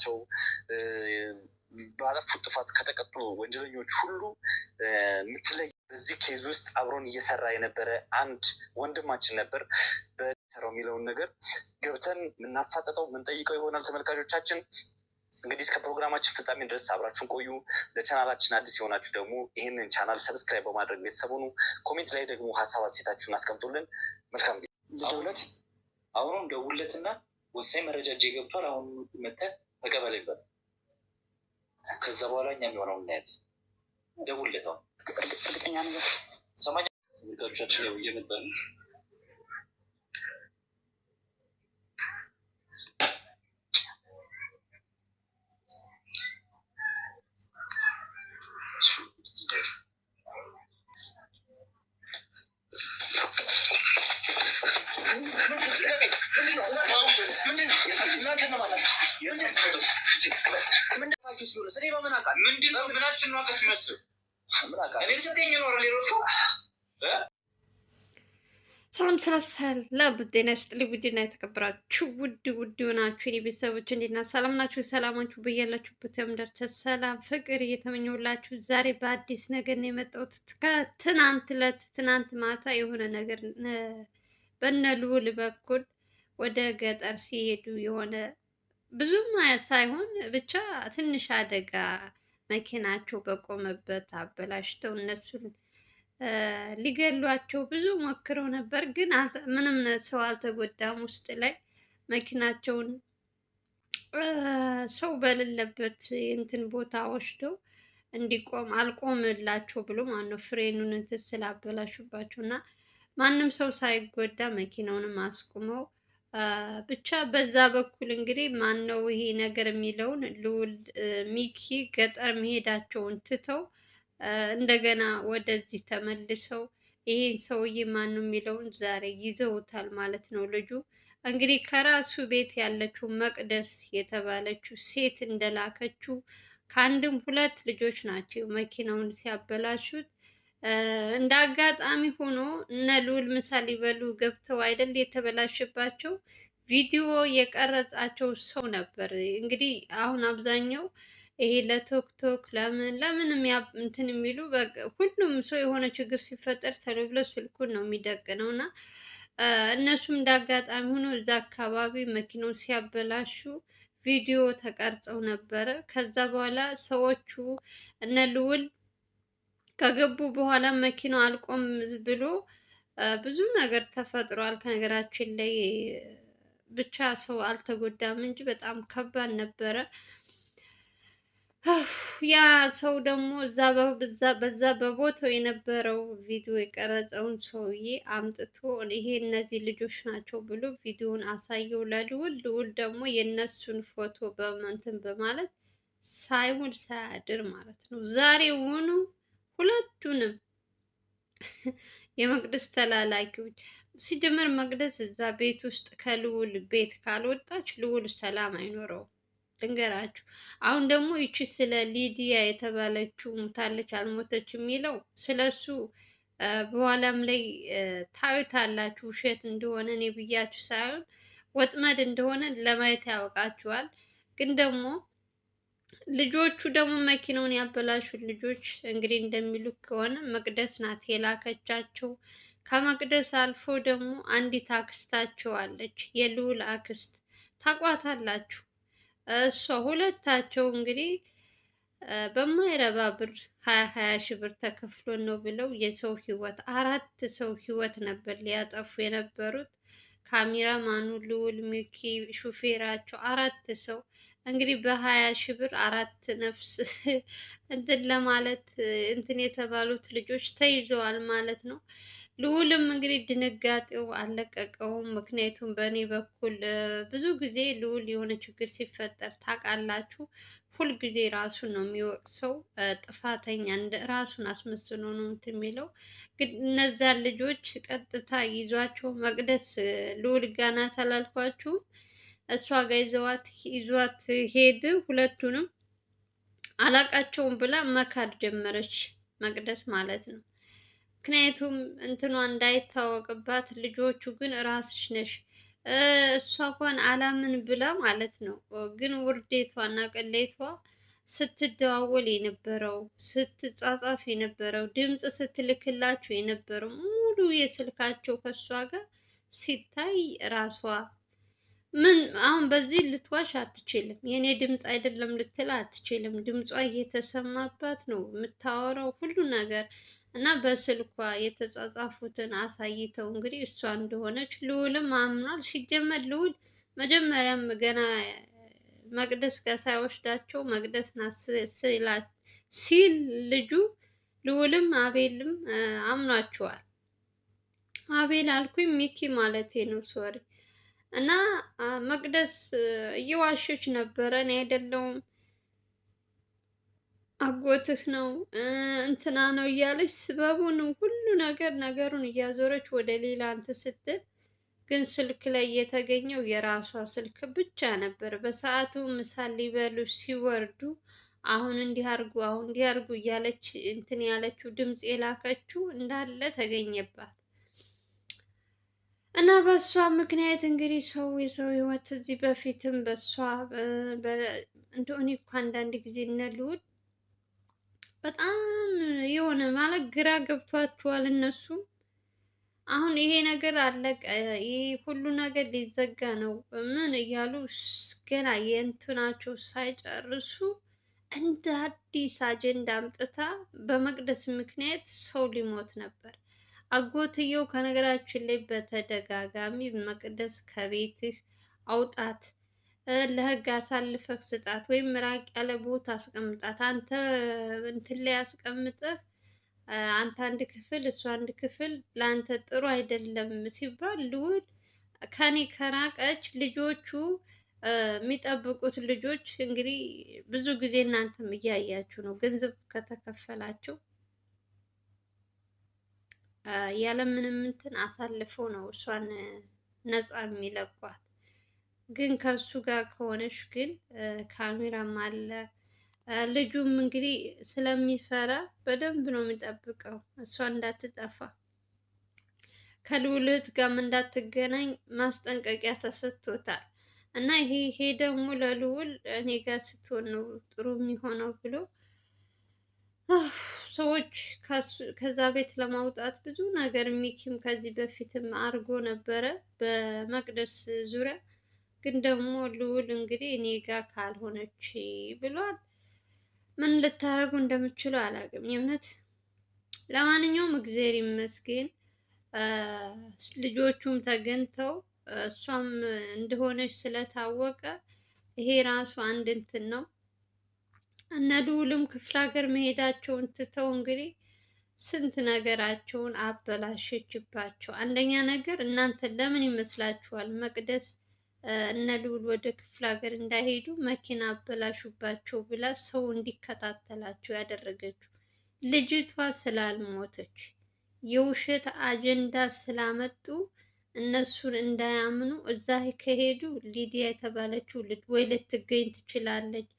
ናቸው። ባለፉት ጥፋት ከተቀጡ ወንጀለኞች ሁሉ የምትለይ በዚህ ኬዝ ውስጥ አብሮን እየሰራ የነበረ አንድ ወንድማችን ነበር። በሰራው የሚለውን ነገር ገብተን የምናፋጠጠው የምንጠይቀው ይሆናል። ተመልካቾቻችን እንግዲህ እስከ ፕሮግራማችን ፍጻሜ ድረስ አብራችሁን ቆዩ። ለቻናላችን አዲስ የሆናችሁ ደግሞ ይህንን ቻናል ሰብስክራይብ በማድረግ ቤተሰብ ሁኑ። ኮሜንት ላይ ደግሞ ሀሳብ አስተያየታችሁን አስቀምጡልን። መልካም ጊዜ። አሁንም ደውለትና ወሳኝ መረጃ እጄ ገብቷል፣ አሁን መተህ ተቀበለኝ። ከዛ በኋላ እኛ የሚሆነው እናያለን። ደውልለት። አሁን እርግጠኛ ነገር ሰማኝ። ተመልካቾቻችን ያው እየመጣ ነው። ሰላም ጤና ይስጥልኝ። ውድና የተከበራችሁ ውድ ሆናችሁ የኔ ቤተሰቦች እንዴት ናችሁ? ሰላም ናችሁ? ሰላማችሁ በያላችሁበት የምድር ሰላም ፍቅር እየተመኘሁላችሁ ዛሬ በአዲስ ነገር ነው የመጣሁት። ትናንት ማታ የሆነ ነገር በእነ ልዑል በኩል ወደ ገጠር ሲሄዱ የሆነ ብዙም ሳይሆን ብቻ ትንሽ አደጋ መኪናቸው በቆመበት አበላሽተው እነሱን ሊገሏቸው ብዙ ሞክረው ነበር፣ ግን ምንም ሰው አልተጎዳም። ውስጥ ላይ መኪናቸውን ሰው በሌለበት እንትን ቦታ ወስደው እንዲቆም አልቆምላቸው ብሎ ማነው ፍሬኑን እንትን ስላበላሹባቸው እና ማንም ሰው ሳይጎዳ መኪናውንም አስቁመው ብቻ በዛ በኩል እንግዲህ ማነው ይሄ ነገር የሚለውን ልዑል ሚኪ ገጠር መሄዳቸውን ትተው እንደገና ወደዚህ ተመልሰው ይሄን ሰውዬ ማነው የሚለውን ዛሬ ይዘውታል ማለት ነው። ልጁ እንግዲህ ከራሱ ቤት ያለችው መቅደስ የተባለችው ሴት እንደላከችው ከአንድም ሁለት ልጆች ናቸው መኪናውን ሲያበላሹት። እንደ አጋጣሚ ሆኖ እነ ልዑል ምሳ ሊበሉ ገብተው አይደል የተበላሸባቸው። ቪዲዮ የቀረጻቸው ሰው ነበር። እንግዲህ አሁን አብዛኛው ይሄ ለቶክቶክ ለምን እንትን የሚሉ ሁሉም ሰው የሆነ ችግር ሲፈጠር ተሎ ብሎ ስልኩን ነው የሚደቅነው እና እነሱም እንደ አጋጣሚ ሆኖ እዛ አካባቢ መኪናውን ሲያበላሹ ቪዲዮ ተቀርጸው ነበረ። ከዛ በኋላ ሰዎቹ እነ ልዑል ከገቡ በኋላ መኪናው አልቆም ብሎ ብዙ ነገር ተፈጥሯል። ከነገራችን ላይ ብቻ ሰው አልተጎዳም እንጂ በጣም ከባድ ነበረ። ያ ሰው ደግሞ በዛ በቦታው የነበረው ቪዲዮ የቀረጸውን ሰውዬ አምጥቶ ይሄ እነዚህ ልጆች ናቸው ብሎ ቪዲዮን አሳየው ለልዑል። ልዑል ደግሞ የነሱን ፎቶ በመንትን በማለት ሳይውል ሳያድር ማለት ነው ዛሬ ሆኖ ሁለቱንም የመቅደስ ተላላኪዎች ሲጀመር መቅደስ እዛ ቤት ውስጥ ከልዑል ቤት ካልወጣች ልዑል ሰላም አይኖረውም። ልንገራችሁ። አሁን ደግሞ ይቺ ስለ ሊዲያ የተባለችው ሙታለች አልሞተች የሚለው ስለሱ በኋላም ላይ ታዩታላችሁ። ውሸት እንደሆነ እኔ ብያችሁ ሳይሆን ወጥመድ እንደሆነ ለማየት ያውቃችኋል። ግን ደግሞ ልጆቹ ደግሞ መኪናውን ያበላሹት ልጆች እንግዲህ እንደሚሉ ከሆነ መቅደስ ናት የላከቻቸው። ከመቅደስ አልፎ ደግሞ አንዲት አክስታቸው አለች፣ የልዑል አክስት ታቋታላችሁ። እሷ ሁለታቸው እንግዲህ በማይረባ ብር 20 ሺህ ብር ተከፍሎ ነው ብለው የሰው ህይወት 4 ሰው ህይወት ነበር ሊያጠፉ የነበሩት። ካሜራማኑ ልዑል፣ ሚኪ፣ ሹፌራቸው 4 ሰው እንግዲህ በ20 ሺህ ብር 4 ነፍስ እንትን ለማለት እንትን የተባሉት ልጆች ተይዘዋል ማለት ነው። ልዑልም እንግዲህ ድንጋጤው አልለቀቀውም። ምክንያቱም በእኔ በኩል ብዙ ጊዜ ልዑል የሆነ ችግር ሲፈጠር ታውቃላችሁ፣ ሁልጊዜ ራሱን ነው የሚወቅሰው። ጥፋተኛ እንደ ራሱን አስመስሎ ነው እንትን የሚለው። ግን እነዛን ልጆች ቀጥታ ይዟቸው መቅደስ ልዑል ጋር ናት አላልኳችሁም? እሷ ጋር ይዟት ሄድ። ሁለቱንም አላቃቸውም ብላ መካድ ጀመረች መቅደስ ማለት ነው። ምክንያቱም እንትኗ እንዳይታወቅባት። ልጆቹ ግን ራስሽ ነሽ እሷ እንኳን አላምን ብላ ማለት ነው። ግን ውርዴቷና ቅሌቷ ስትደዋወል የነበረው ስትጻጻፍ የነበረው ድምፅ ስትልክላቸው የነበረው ሙሉ የስልካቸው ከእሷ ጋር ሲታይ ራሷ ምን አሁን በዚህ ልትዋሽ አትችልም። የኔ ድምፅ አይደለም ልትል አትችልም። ድምጿ እየተሰማባት ነው የምታወራው ሁሉ ነገር እና በስልኳ የተጻጻፉትን አሳይተው እንግዲህ እሷ እንደሆነች ልዑልም አምኗል። ሲጀመር ልዑል መጀመሪያም ገና መቅደስ ጋር ሳይወስዳቸው መቅደስ ናት ሲል ልጁ ልዑልም አቤልም አምኗቸዋል። አቤል አልኩኝ ሚኪ ማለቴ ነው ሶሪ። እና መቅደስ እየዋሸች ነበረ። እኔ አይደለሁም አጎትህ ነው እንትና ነው እያለች ስበቡን ሁሉ ነገሩን እያዞረች ወደ ሌላ እንትን ስትል ግን ስልክ ላይ የተገኘው የራሷ ስልክ ብቻ ነበር። በሰዓቱ ምሳ ሊበሉ ሲወርዱ አሁን እንዲህ አርጉ አሁን እንዲህ አርጉ እያለች እንትን ያለችው ድምፅ የላከችው እንዳለ ተገኘባት። እና በእሷ ምክንያት እንግዲህ ሰው የሰው ህይወት እዚህ በፊትም በእሷ እንደው እኔ እኮ አንዳንድ ጊዜ እነ ልዑል በጣም የሆነ ማለት ግራ ገብቷቸዋል እነሱም። አሁን ይሄ ነገር አለቀ፣ ይሄ ሁሉ ነገር ሊዘጋ ነው ምን እያሉ ገና የእንትናቸው ሳይጨርሱ እንደ አዲስ አጀንዳ አምጥታ በመቅደስ ምክንያት ሰው ሊሞት ነበር። አጎትየው ከነገራችን ላይ በተደጋጋሚ መቅደስ ከቤትህ አውጣት፣ ለህግ አሳልፈህ ስጣት፣ ወይም ራቅ ያለ ቦታ አስቀምጣት፣ አንተ እንትን ላይ አስቀምጠህ አንተ አንድ ክፍል እሱ አንድ ክፍል ለአንተ ጥሩ አይደለም ሲባል ልዑል ከኔ ከራቀች ልጆቹ የሚጠብቁት ልጆች እንግዲህ ብዙ ጊዜ እናንተም እያያችሁ ነው። ገንዘብ ከተከፈላቸው ያለምንም እንትን አሳልፈው ነው እሷን ነፃ የሚለቋት። ግን ከሱ ጋር ከሆነች ግን ካሜራም አለ። ልጁም እንግዲህ ስለሚፈራ በደንብ ነው የሚጠብቀው እሷ እንዳትጠፋ፣ ከልዑል እህት ጋርም እንዳትገናኝ ማስጠንቀቂያ ተሰጥቶታል። እና ይሄ ደግሞ ለልዑል እኔ ጋር ስትሆን ነው ጥሩ የሚሆነው ብሎ ሰዎች ከዛ ቤት ለማውጣት ብዙ ነገር ሚኪም ከዚህ በፊትም አድርጎ ነበረ በመቅደስ ዙሪያ። ግን ደግሞ ልዑል እንግዲህ እኔ ጋር ካልሆነች ብሏል። ምን ልታደርጉ እንደምችሉ አላውቅም የእውነት። ለማንኛውም እግዚአብሔር ይመስገን ልጆቹም ተገኝተው እሷም እንደሆነች ስለታወቀ ይሄ ራሱ አንድ እንትን ነው። እነ ልዑልም ክፍለ ሀገር መሄዳቸውን ትተው እንግዲህ ስንት ነገራቸውን አበላሸችባቸው። አንደኛ ነገር እናንተ ለምን ይመስላችኋል መቅደስ እነ ልዑል ወደ ክፍለ ሀገር እንዳይሄዱ መኪና አበላሹባቸው ብላ ሰው እንዲከታተላቸው ያደረገችው? ልጅቷ ስላልሞተች የውሸት አጀንዳ ስላመጡ እነሱን እንዳያምኑ እዛ ከሄዱ ሊዲያ የተባለችው ወይ ልትገኝ ትችላለች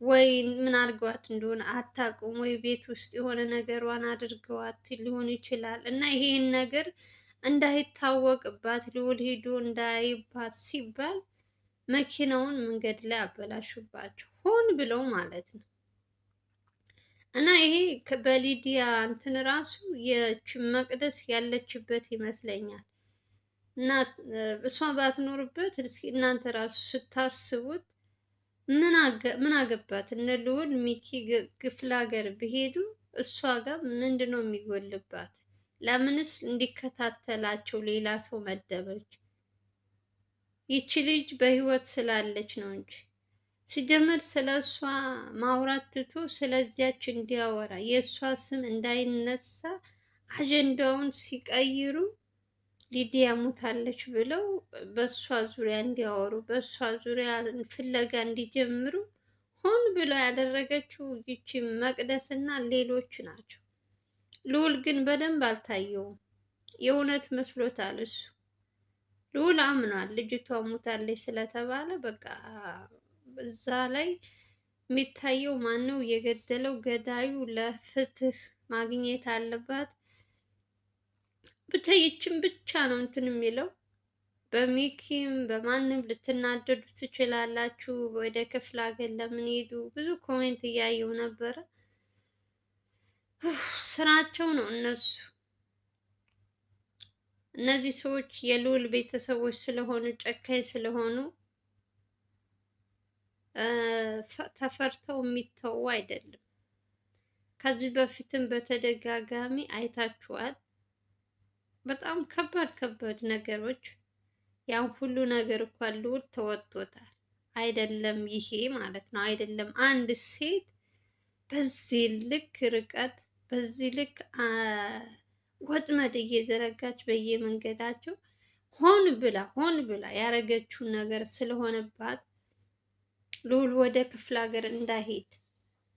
ወይ ምን አድርገዋት እንደሆነ አታውቁም፣ ወይ ቤት ውስጥ የሆነ ነገሯን አድርገዋት ሊሆን ይችላል። እና ይሄን ነገር እንዳይታወቅባት ልዑል ሄዶ እንዳይባት ሲባል መኪናውን መንገድ ላይ አበላሹባቸው፣ ሆን ብለው ማለት ነው። እና ይሄ በሊዲያ እንትን ራሱ መቅደስ ያለችበት ይመስለኛል። እና እሷ ባትኖርበት እናንተ ራሱ ስታስቡት ምን አገባት? እነ ልዑል ሚኪ ክፍለ ሀገር ቢሄዱ እሷ ጋር ምንድን ነው የሚጎልባት? ለምንስ እንዲከታተላቸው ሌላ ሰው መደበች? ይቺ ልጅ በህይወት ስላለች ነው እንጂ ሲጀመር ስለ እሷ ማውራት ትቶ ስለዚያች እንዲያወራ የእሷ ስም እንዳይነሳ አጀንዳውን ሲቀይሩ ሊዲያ ሞታለች ብለው በእሷ ዙሪያ እንዲያወሩ በእሷ ዙሪያ ፍለጋ እንዲጀምሩ ሆን ብለው ያደረገችው ይቺ መቅደስ እና ሌሎች ናቸው። ልዑል ግን በደንብ አልታየውም። የእውነት መስሎታል እሱ። ልዑል አምኗል ልጅቷ ሞታለች ስለተባለ በቃ እዛ ላይ የሚታየው ማነው የገደለው? ገዳዩ ለፍትህ ማግኘት አለባት። ብቻ ይችን ብቻ ነው እንትን የሚለው በሚኪም በማንም ልትናደዱ ትችላላችሁ። ወደ ክፍለ ሀገር ለምን ሄዱ? ብዙ ኮሜንት እያየሁ ነበረ። ስራቸው ነው እነሱ። እነዚህ ሰዎች የልዑል ቤተሰቦች ስለሆኑ ጨካኝ ስለሆኑ ተፈርተው የሚተዉ አይደለም። ከዚህ በፊትም በተደጋጋሚ አይታችኋል። በጣም ከባድ ከባድ ነገሮች ያን ሁሉ ነገር እንኳን ልዑል ተወጥቶታል። አይደለም ይሄ ማለት ነው። አይደለም አንድ ሴት በዚህ ልክ ርቀት በዚህ ልክ ወጥመድ እየዘረጋች በየመንገዳቸው ሆን ብላ ያደረገችውን ነገር ስለሆነባት ልዑል ወደ ክፍለ ሀገር እንዳይሄድ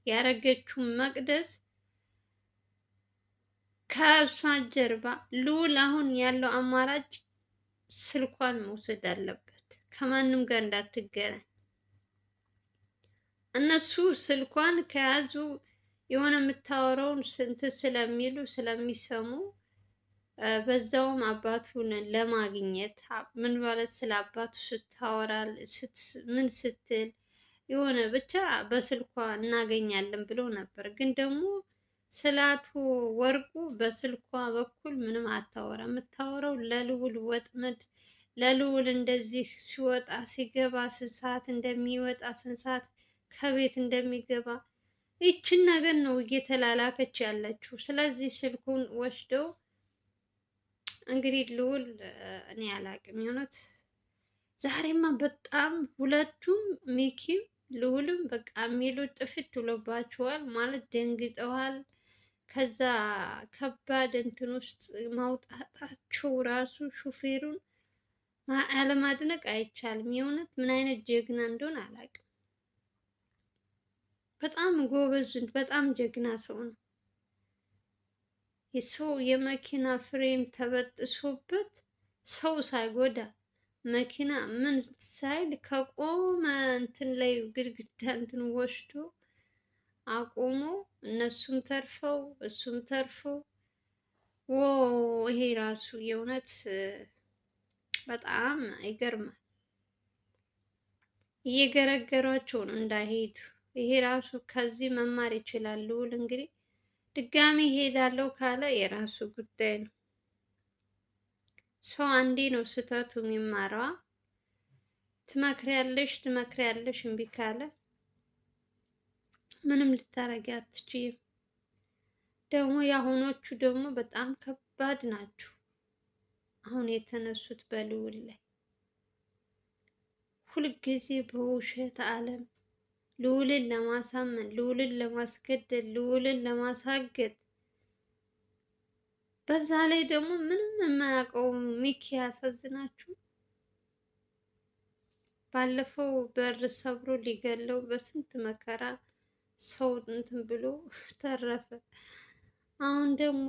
ያደረገችውን መቅደስ ከእሷ ጀርባ ልዑል አሁን ያለው አማራጭ ስልኳን መውሰድ አለበት፣ ከማንም ጋር እንዳትገናኝ። እነሱ ስልኳን ከያዙ የሆነ የምታወራውን ስንት ስለሚሉ ስለሚሰሙ በዛውም አባቱን ለማግኘት ምን ማለት ስለ አባቱ ስታወራ ምን ስትል የሆነ ብቻ በስልኳ እናገኛለን ብለው ነበር። ግን ደግሞ ስለ አቶ ወርቁ በስልኳ በኩል ምንም አታወራ። የምታወራው ለልዑል ወጥመድ፣ ለልዑል እንደዚህ ሲወጣ ሲገባ ስንት ሰዓት እንደሚወጣ ስንት ሰዓት ከቤት እንደሚገባ ይችን ነገር ነው እየተላላከች ያለችው። ስለዚህ ስልኩን ወስደው እንግዲህ ልዑል እኔ አላቅም የሆነት ዛሬማ በጣም ሁለቱም ሚኪም ልዑልም በቃ የሚሉት ጥፍት ብሎባቸዋል ማለት ደንግጠዋል። ከዛ ከባድ እንትን ውስጥ ማውጣታቸው ራሱ ሹፌሩን ያለማድነቅ አይቻልም። የእውነት ምን አይነት ጀግና እንደሆነ አላውቅም። በጣም ጎበዝ፣ በጣም ጀግና ሰው ነው። የሰው የመኪና ፍሬም ተበጥሶበት ሰው ሳይጎዳ መኪና ምን ሳይል ከቆመ እንትን ላይ ግድግዳ እንትን ወስዶ አቆሞ እነሱም ተርፈው እሱም ተርፎ ይሄ ራሱ የእውነት በጣም ይገርማል። እየገረገሯቸው ነው እንዳይሄዱ። ይሄ ራሱ ከዚህ መማር ይችላል ልዑል። እንግዲህ ድጋሚ ሄዳለሁ ካለ የራሱ ጉዳይ ነው። ሰው አንዴ ነው ስህተቱ የሚማረዋ። ትመክሪያለሽ እምቢ ካለ ምንም ልታረጊ አትችይም። ደግሞ የአሁኖቹ ደግሞ በጣም ከባድ ናቸው። አሁን የተነሱት በልዑል ላይ ሁልጊዜ በውሸት ዓለም ልዑልን ለማሳመን፣ ልዑልን ለማስገደል፣ ልዑልን ለማሳገድ በዛ ላይ ደግሞ ምንም የማያውቀው ሚኪ ያሳዝናችሁ። ባለፈው በር ሰብሮ ሊገለው በስንት መከራ ሰው እንትን ብሎ ተረፈ። አሁን ደግሞ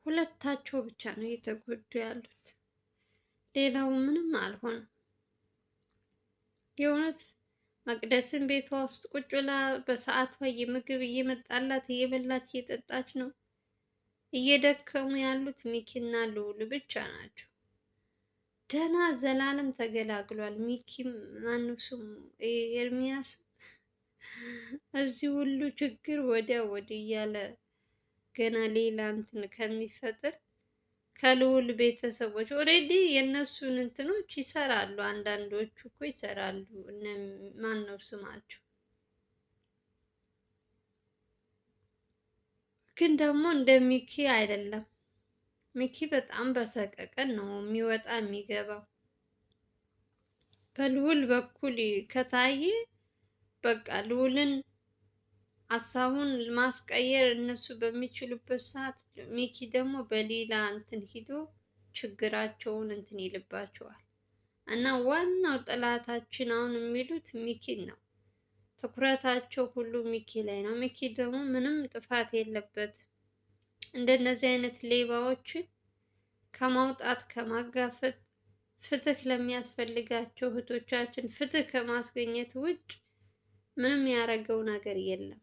ሁለታቸው ብቻ ነው እየተጎዱ ያሉት። ሌላው ምንም አልሆነም። የእውነት መቅደስን ቤቷ ውስጥ ቁጭ ብላ በሰዓቷ የምግብ እየመጣላት እየበላች እየጠጣች ነው። እየደከሙ ያሉት ሚኪና ልዑል ብቻ ናቸው። ደህና ዘላለም ተገላግሏል። ሚኪም ማነው ስሙ ኤርሚያስ እዚህ ሁሉ ችግር ወዲያ ወዲህ እያለ ገና ሌላ እንትን ከሚፈጥር ከልዑል ቤተሰቦች ኦልሬዲ የእነሱን እንትኖች ይሰራሉ። አንዳንዶቹ እኮ ይሰራሉ። ማን ነው ስማቸው? ግን ደግሞ እንደ ሚኪ አይደለም። ሚኪ በጣም በሰቀቀን ነው የሚወጣ የሚገባው። በልዑል በኩል ከታየ በቃ ልዑልን ሀሳቡን ማስቀየር እነሱ በሚችሉበት ሰዓት ሚኪ ደግሞ በሌላ እንትን ሂዶ ችግራቸውን እንትን ይልባቸዋል። እና ዋናው ጠላታችን አሁን የሚሉት ሚኪን ነው። ትኩረታቸው ሁሉ ሚኪ ላይ ነው። ሚኪ ደግሞ ምንም ጥፋት የለበትም። እንደነዚህ አይነት ሌባዎችን ከማውጣት ከማጋፈጥ ፍትህ ለሚያስፈልጋቸው እህቶቻችን ፍትህ ከማስገኘት ውጭ ምንም ያደረገው ነገር የለም።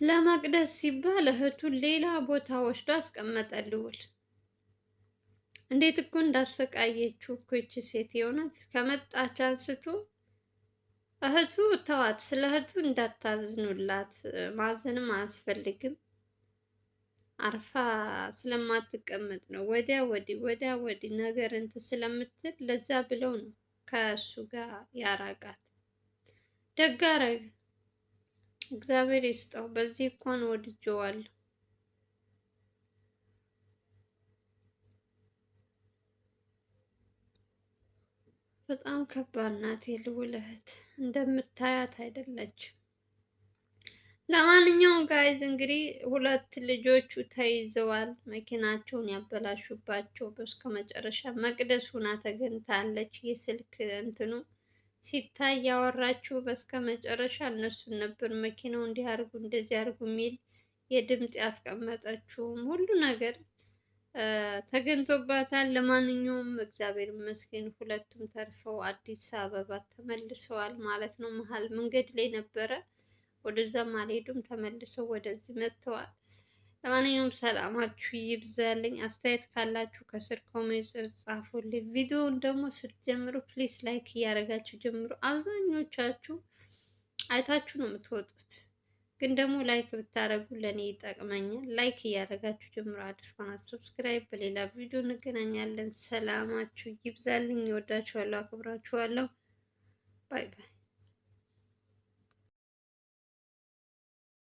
ለመቅደስ ሲባል እህቱን ሌላ ቦታ ወስዶ አስቀመጠ ልዑል። እንዴት እኮ እንዳሰቃየችው እኮ ይቺ ሴት የሆነት ከመጣች አንስቶ እህቱ ተዋት። ስለ እህቱ እንዳታዝኑላት፣ ማዘንም አያስፈልግም። አርፋ ስለማትቀመጥ ነው ወዲያ ወዲህ ነገር እንትን ስለምትል ለዛ ብለው ነው ከእሱ ጋር ያራቃት። ደግ አደረገ። እግዚአብሔር ይስጠው። በዚህ እንኳን ወድጄዋለሁ። በጣም ከባድ ናት የልዑል እህት፣ እንደምታያት አይደለችም። ለማንኛውም ጋይዝ እንግዲህ ሁለት ልጆቹ ተይዘዋል። መኪናቸውን ያበላሹባቸው በስከ መጨረሻ መቅደስ ሁና ተገኝታለች። የስልክ እንትኑ ሲታይ ያወራችው በስከ መጨረሻ እነሱን ነበር። መኪናው እንዲህ አድርጉ እንደዚህ አድርጉ የሚል የድምፅ ያስቀመጠችውም ሁሉ ነገር ተገኝቶባታል። ለማንኛውም እግዚአብሔር ይመስገን ሁለቱም ተርፈው አዲስ አበባ ተመልሰዋል ማለት ነው። መሀል መንገድ ላይ ነበረ፣ ወደዛም አልሄዱም፣ ተመልሰው ወደዚህ መጥተዋል። ለማንኛውም ሰላማችሁ ይብዛልኝ። አስተያየት ካላችሁ ከስር ኮሜንት ጻፉልኝ። ቪዲዮውን ደግሞ ስትጀምሩ ፕሊስ ላይክ እያደረጋችሁ ጀምሩ። አብዛኞቻችሁ አይታችሁ ነው የምትወጡት፣ ግን ደግሞ ላይክ ብታደርጉ ለእኔ ይጠቅመኛል። ላይክ እያደረጋችሁ ጀምሮ አዲስ ከሆናችሁ ሰብስክራይብ። በሌላ ቪዲዮ እንገናኛለን። ሰላማችሁ ይብዛልኝ። እወዳችኋለሁ፣ አክብራችኋለሁ። ባይ ባይ።